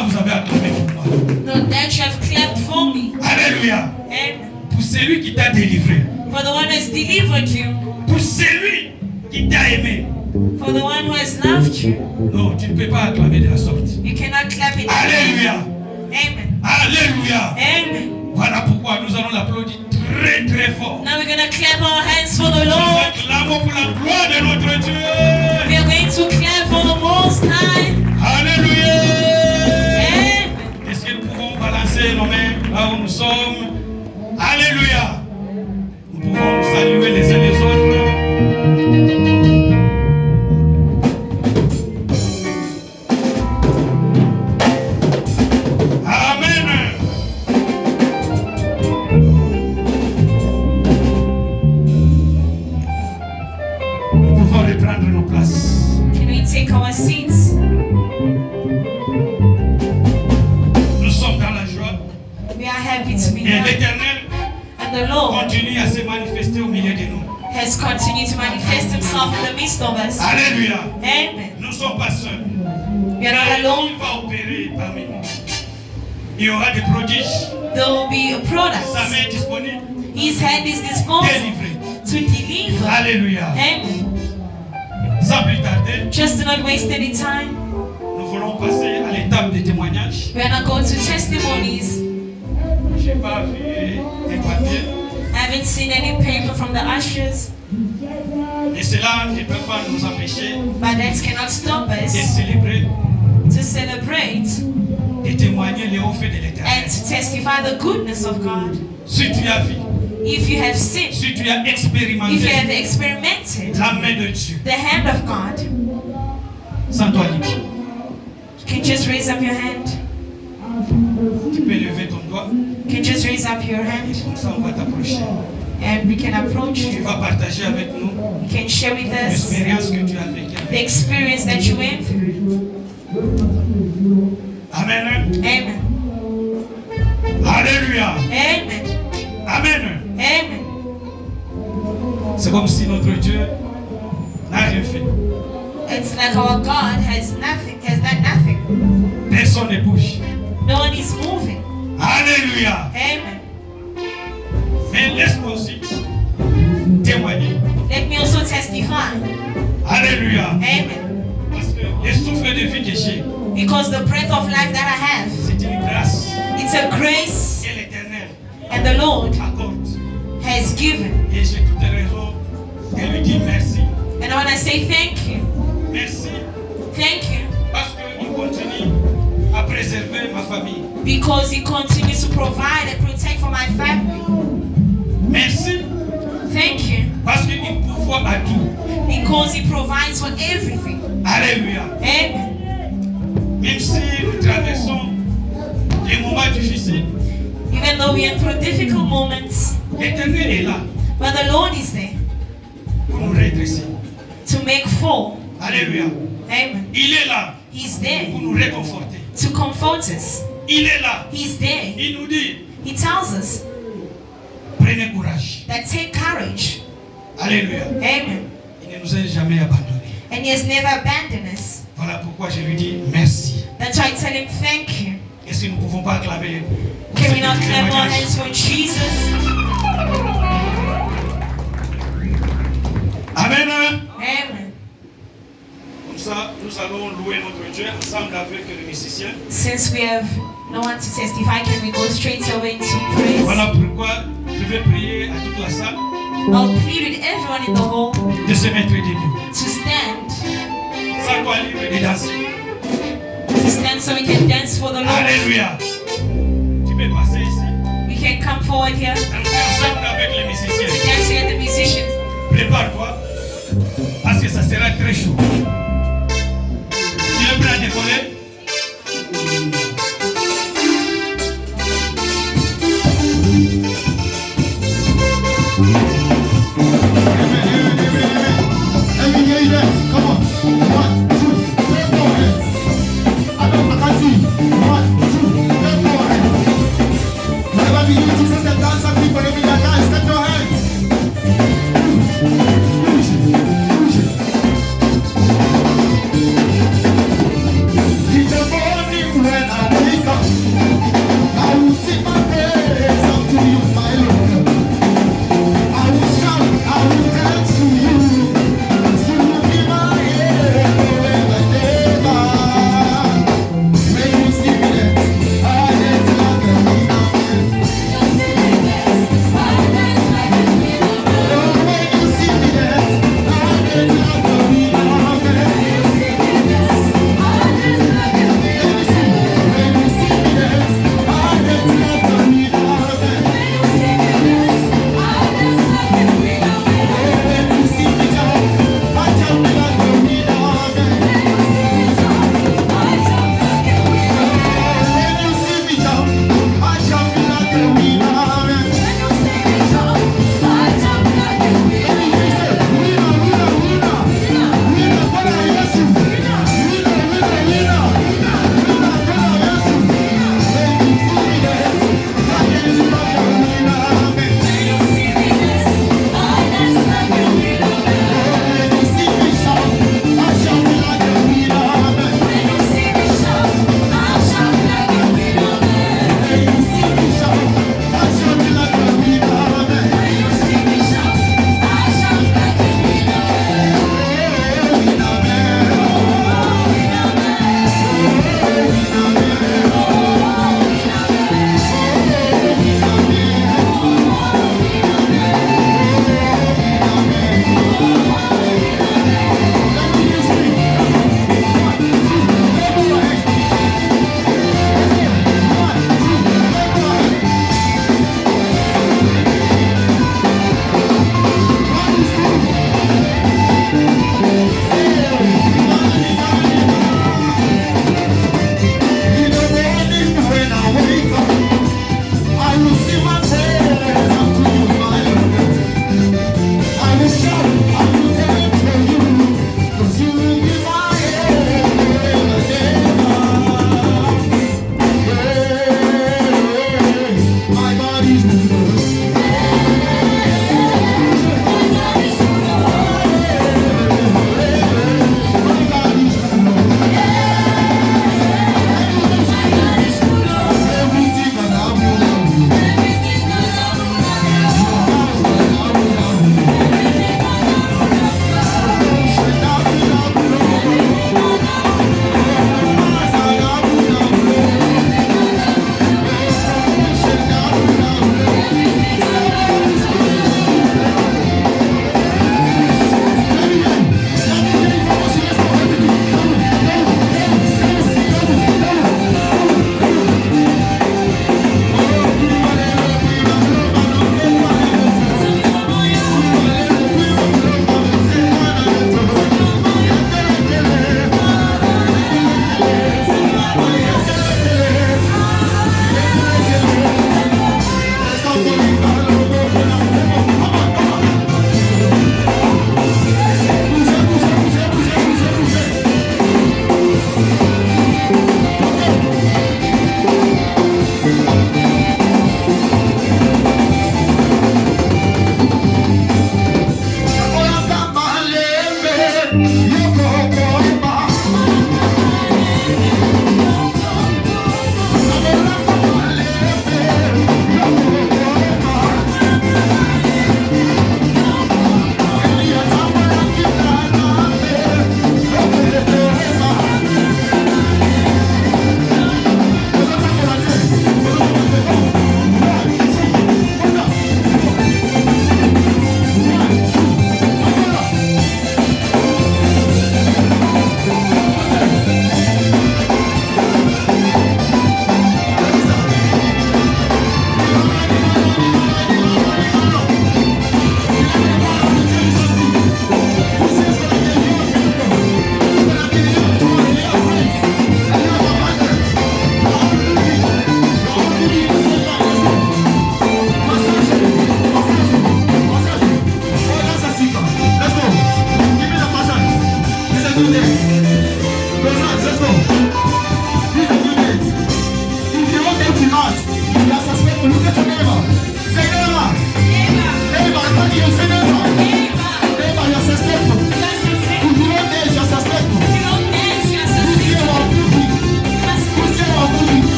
pas vous avez acclamé pour moi. Not that you have clapped for me. Alléluia. Amen. Pour celui qui t'a délivré. For the one who has delivered you. Pour celui qui t'a aimé. For the one who has loved you. Non, tu ne peux pas acclamer de la sorte. You cannot clap it. Alléluia. Amen. Alléluia. Amen. Voilà pourquoi nous allons l'applaudir très très fort. Now we're going to clap our hands for the Nous Lord. acclamons pour la gloire de notre Dieu. We are going to clap for the Most High. Alléluia. Amen. Est-ce que nous pouvons balancer nos mains là où nous sommes? Alléluia. Nous pouvons nous saluer les uns les autres. Take our seats. Nous sommes dans la joie. We are happy to be Et here. l'Éternel And the Lord continue à se manifester au milieu de nous. has continued to manifest himself in the midst of us. Alléluia. Amen. Nous ne sommes pas seuls. We are not alone. Il va opérer parmi nous. Il y aura des prodiges. There will be a product. Sa main est disponible. His hand is disposed Délivré. to deliver. Alléluia. Amen. Sans plus tarder, Just to not waste any time, nous voulons passer à l'étape des témoignages. we are not going to testimonies. Je n'ai pas vu des papiers. I haven't seen any paper from the ushers, Et cela ne peut pas nous empêcher but that cannot stop de us célébrer, to celebrate de témoigner les hauts faits de and l'Éternel. to testify the goodness of God. Si tu as vu, If you have sinned, si tu as if you expérimenté have experimented la main de Dieu, the hand of God, sans toi libre, you can just raise up your hand. tu peux lever ton doigt. You can just raise up your Et hand comme ça, on va t'approcher. and we can approach Tu you. vas partager avec nous You can share with us l'expérience que tu as vécue. the experience that you went through. Amen. Amen. Alléluia. Amen. Amen. Amen. C'est comme si notre Dieu n'a rien fait. It's like our God has done nothing. Personne ne bouge. No one is moving. Alléluia. Amen. Mais laisse-moi aussi témoigner. Let me also testify. Alléluia. Amen. Parce que le souffle de vie que j'ai, Because the breath of life that I have, c'est une grâce it's a grace que l'Éternel and the Lord accorde. has given. Et j'ai toutes les raisons de lui dire merci. And I want to say thank you. Merci Thank you. parce qu'il continue à préserver ma famille. Because He continues to provide and protect for my family. Merci Thank you. parce qu'il pourvoit à tout. Because He provides for everything. Alléluia. Amen. Même si nous traversons des moments difficiles, Even though we are through difficult moments, l'Éternel est là but the Lord is there pour nous redresser. to make full. Alléluia. Amen. Il est là He's there pour nous réconforter. to comfort us. Il est là. He's there. Il nous dit, He tells us prenez courage. that take courage. Alléluia. Amen. Il ne nous a jamais abandonnés. And He has never abandoned us. Voilà pourquoi je lui dis merci. That's why I tell Him thank you. Est-ce que nous ne pouvons pas acclamer? Can we not clap our hands for Jesus? Amen. Amen. Comme ça, nous allons louer notre Dieu ensemble avec les musiciens. Since we have no one to testify, can we go straight away to praise? Voilà pourquoi je vais prier à toute la salle I'll plead with everyone in the hall de se mettre debout. to stand. Sans toi libre de danser. To stand so we can dance for the Lord. Alléluia. Tu peux passer ici. We can come forward here to Danser ensemble avec les musiciens. dance with the musicians. Prépare-toi. Parce que ça sera très chaud. Tu es prêt à décoller? Come on. 1, 2, 3, 4 hands. I can see. 1, 2, 3, 4 hands. Whenever we use Jesus and dance and people in your dance, lift your hands. Push it. Push it.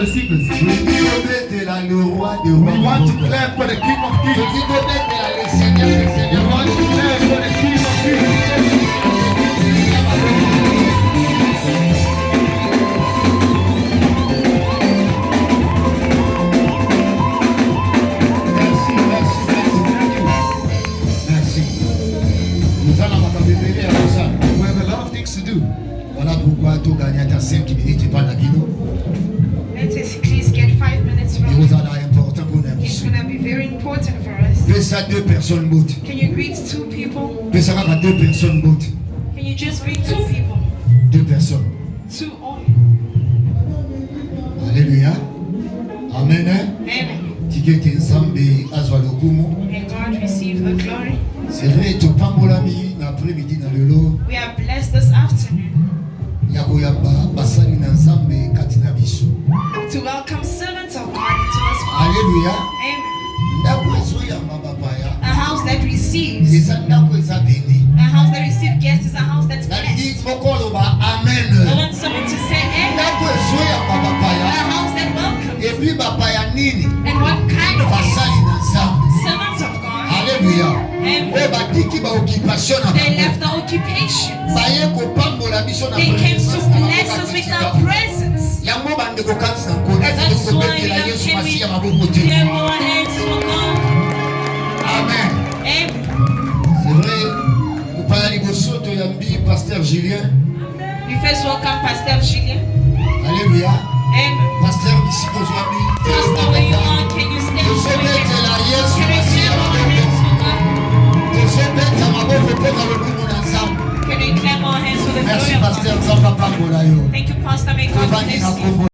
the secrets. Le roi des We rois. want to declare for the King of Kings. Le Seigneur des We seigneurs. want to declare for the King of Kings. Merci, merci, merci. Merci. Nous allons m'accompagner à ça. We have a lot of things to do. Voilà pourquoi tu gagnes ta 5 minutes et pas la guino. Let's just please get 5 minutes Et from vous you. allez important pour nous. It's going to be very important for us. Fais ça 2 personnes bout. Can you greet 2 people? Fais ça à 2 personnes bout. Can you just greet 2 people? 2 personnes. 2 only. Alléluia. Amen. Amen. Tikete nzambe azwa lokumu. May God receive the glory. C'est vrai, tu pambolami na après-midi na lelo. We are blessed this afternoon Ya koyamba basali na nzambe kati na biso. to welcome servants of God into this house. Alléluia. Amen. Ndako ezoyamba bapaya. A house that receives. Eza ndako eza beni. A house that receives guests is a house that's Nalidi blessed. mokolo ba I amen. want someone to say amen. Ndako ezoyamba A bapaya. house that welcomes. Et puis bapaya nini? And what kind of Basali na nzambe. servants of God? Alléluia. Amen. Oyo batiki ba occupation na They bango. left the occupations. Baye kopambola biso na They came to présence na bless bango us with batika. their presence. Yango bandeko kanisa nkoni. That's why Tokobetela we Yesu can we masiya maboko te. clap our hands for God. Amen. Amen. C'est vrai. Kopala liboso toyambi Pasteur Julien. We first welcome Pastor Julien. Alléluia. Amen. Pasteur Bisiko Zwami. Pastor, where you are, can you stand for me? Tozobetela Yesu Can we masiya clap our maboko. hands for God? Tozobeta maboko mpo na lokumu na nzambe. Can we clap our hands for the Merci glory of Pasteur God? Nzambe apambola yo. Thank you, Pastor. May God Tobandi bless na you. kombo